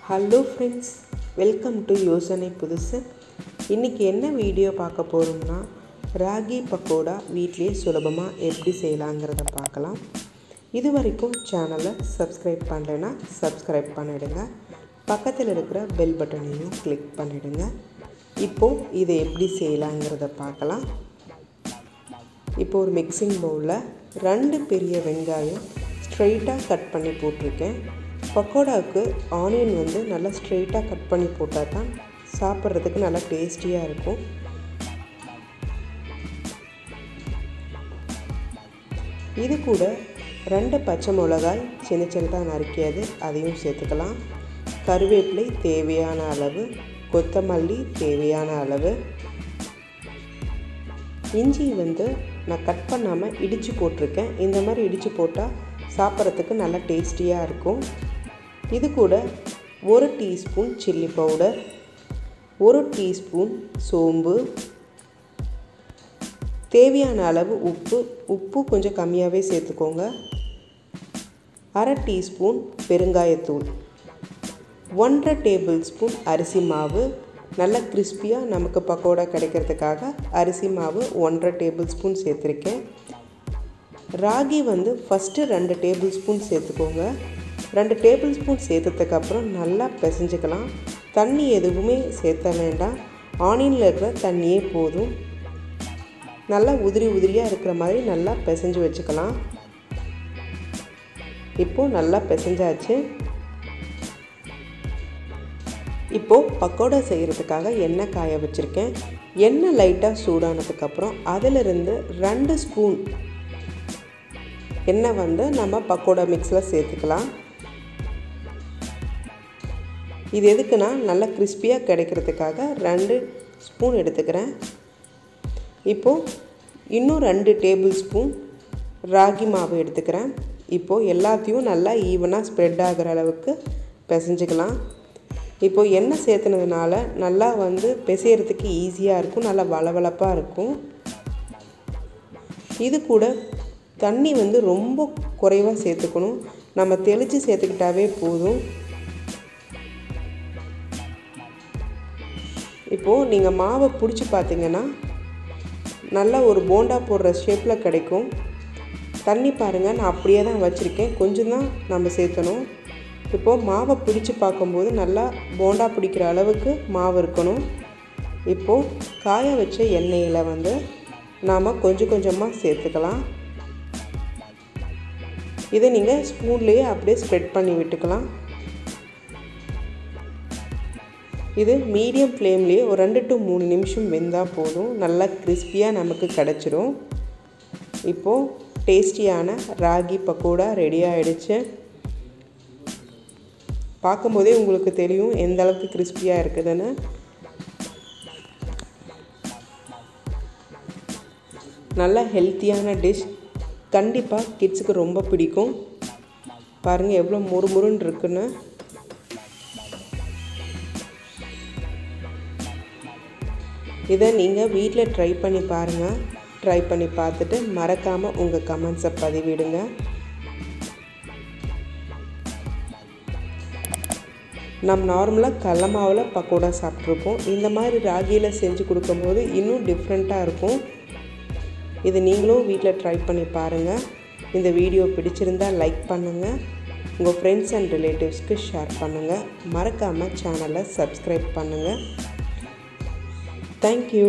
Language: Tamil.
ஹலோ ஃப்ரெண்ட்ஸ், வெல்கம் டு யோசனை புதுசு. இன்றைக்கி என்ன வீடியோ பார்க்க போகிறோம்னா, ராகி பக்கோடா வீட்டிலே சுலபமாக எப்படி செய்யலாங்கிறத பார்க்கலாம். இது வரைக்கும் சேனலை சப்ஸ்கிரைப் பண்ணலைன்னா சப்ஸ்கிரைப் பண்ணிவிடுங்க. பக்கத்தில் இருக்கிற பெல் பட்டனையும் கிளிக் பண்ணிவிடுங்க. இப்போது இதை எப்படி செய்யலாங்கிறத பார்க்கலாம். இப்போ ஒரு மிக்சிங் பவுலில் 2 பெரிய வெங்காயம் ஸ்ட்ரெயிட்டாக கட் பண்ணி போட்டிருக்கேன். பக்கோடாவுக்கு ஆனியன் நல்லா ஸ்ட்ரெயிட்டாக கட் பண்ணி போட்டால் தான் சாப்பிட்றதுக்கு நல்லா டேஸ்டியாக இருக்கும். இது கூட 2 பச்சை மிளகாய் சின்ன சின்னதாக நறுக்கியது, அதையும் சேர்த்துக்கலாம். கருவேப்பிலை தேவையான அளவு, கொத்தமல்லி தேவையான அளவு, இஞ்சி நான் கட் பண்ணாமல் இடித்து போட்டிருக்கேன். இந்த மாதிரி இடித்து போட்டால் சாப்பிட்றதுக்கு நல்லா டேஸ்டியாக இருக்கும். இது கூட 1 டீஸ்பூன் சில்லி பவுடர், 1 டீஸ்பூன் சோம்பு, தேவையான அளவு உப்பு கொஞ்சம் கம்மியாகவே சேர்த்துக்கோங்க. 1/2 டீஸ்பூன் பெருங்காயத்தூள், 1/2 டேபிள் ஸ்பூன் அரிசி மாவு. நல்லா கிறிஸ்பியாக நமக்கு பக்கோடா கிடைக்கிறதுக்காக அரிசி மாவு 1/2 டேபிள் ஸ்பூன் சேர்த்துருக்கேன். ராகி ஃபஸ்ட்டு 2 டேபிள் ஸ்பூன் சேர்த்துக்கோங்க. 2 டேபிள் ஸ்பூன் சேர்த்ததுக்கப்புறம் நல்லா பிசைஞ்சிக்கலாம். தண்ணி எதுவுமே சேர்த்த வேண்டாம், ஆனியனில் இருக்கிற தண்ணியே போதும். நல்லா உதிரியாக இருக்கிற மாதிரி நல்லா பிசைஞ்சு வச்சுக்கலாம். இப்போது நல்லா பிசைஞ்சாச்சு. இப்போது பக்கோடா செய்கிறதுக்காக எண்ணெய் காய வச்சுருக்கேன். எண்ணெய் லைட்டாக சூடானதுக்கப்புறம் அதிலிருந்து 2 ஸ்பூன் எண்ணெய் நம்ம பக்கோடா மிக்ஸில் சேர்த்துக்கலாம். இது எதுக்குன்னா நல்லா கிறிஸ்பியாக கிடைக்கிறதுக்காக 2 ஸ்பூன் எடுத்துக்கிறேன். இப்போது இன்னும் 2 டேபிள் ஸ்பூன் ராகி மாவு எடுத்துக்கிறேன். இப்போது எல்லாத்தையும் நல்லா ஈவனாக ஸ்ப்ரெட் ஆகிற அளவுக்கு பிசைஞ்சிக்கலாம். இப்போது எண்ணெய் சேர்த்துனதுனால நல்லா பிசைகிறதுக்கு ஈஸியாக இருக்கும், நல்லா வளவளப்பாக இருக்கும். இது கூட தண்ணி ரொம்ப குறைவாக சேர்த்துக்கணும், நம்ம தெளித்து சேர்த்துக்கிட்டாவே போதும். இப்போது நீங்கள் மாவை பிடிச்சி பார்த்தீங்கன்னா நல்லா ஒரு போண்டா போடுற ஷேப்பில் கிடைக்கும். தண்ணி பாருங்கள், நான் அப்படியே தான் வச்சுருக்கேன், கொஞ்சம் தான் நம்ம சேர்த்தணும். இப்போது மாவை பிடிச்சி பார்க்கும்போது நல்லா போண்டா பிடிக்கிற அளவுக்கு மாவு இருக்கணும். இப்போது காய வச்ச எண்ணெயில் நாம் கொஞ்சம் கொஞ்சமாக சேர்த்துக்கலாம். இதை நீங்கள் ஸ்பூன்லேயே அப்படியே ஸ்ப்ரெட் பண்ணி விட்டுக்கலாம். இது மீடியம் ஃப்ளேம்லேயே ஒரு 2 to 3 நிமிஷம் வெந்தால் போதும், நல்லா கிறிஸ்பியாக நமக்கு கிடச்சிரும். இப்போது டேஸ்டியான ராகி பக்கோடா ரெடி ஆகிடுச்சு. பார்க்கும்போதே உங்களுக்கு தெரியும் எந்த அளவுக்கு கிறிஸ்பியாக இருக்குதுன்னு. நல்ல ஹெல்த்தியான டிஷ், கண்டிப்பாக கிட்ஸுக்கு ரொம்ப பிடிக்கும். பாருங்கள் எவ்வளோ முறுமுறுன்னு இருக்குன்னு. இதை நீங்கள் வீட்டில் ட்ரை பண்ணி பாருங்கள். ட்ரை பண்ணி பார்த்துட்டு மறக்காமல் உங்கள் கமெண்ட்ஸை பதிவிடுங்க. நம்ம நார்மலாக கடல மாவில் பக்கோடா சாப்பிட்ருப்போம், இந்த மாதிரி ராகியில் செஞ்சு கொடுக்கும்போது இன்னும் டிஃப்ரெண்ட்டாக இருக்கும். இது நீங்களும் வீட்டில் ட்ரை பண்ணி பாருங்கள். இந்த வீடியோ பிடிச்சிருந்தால் லைக் பண்ணுங்கள், உங்கள் ஃப்ரெண்ட்ஸ் அண்ட் ரிலேட்டிவ்ஸ்க்கு ஷேர் பண்ணுங்கள். மறக்காமல் சேனலை சப்ஸ்கிரைப் பண்ணுங்கள். தேங்க்யூ.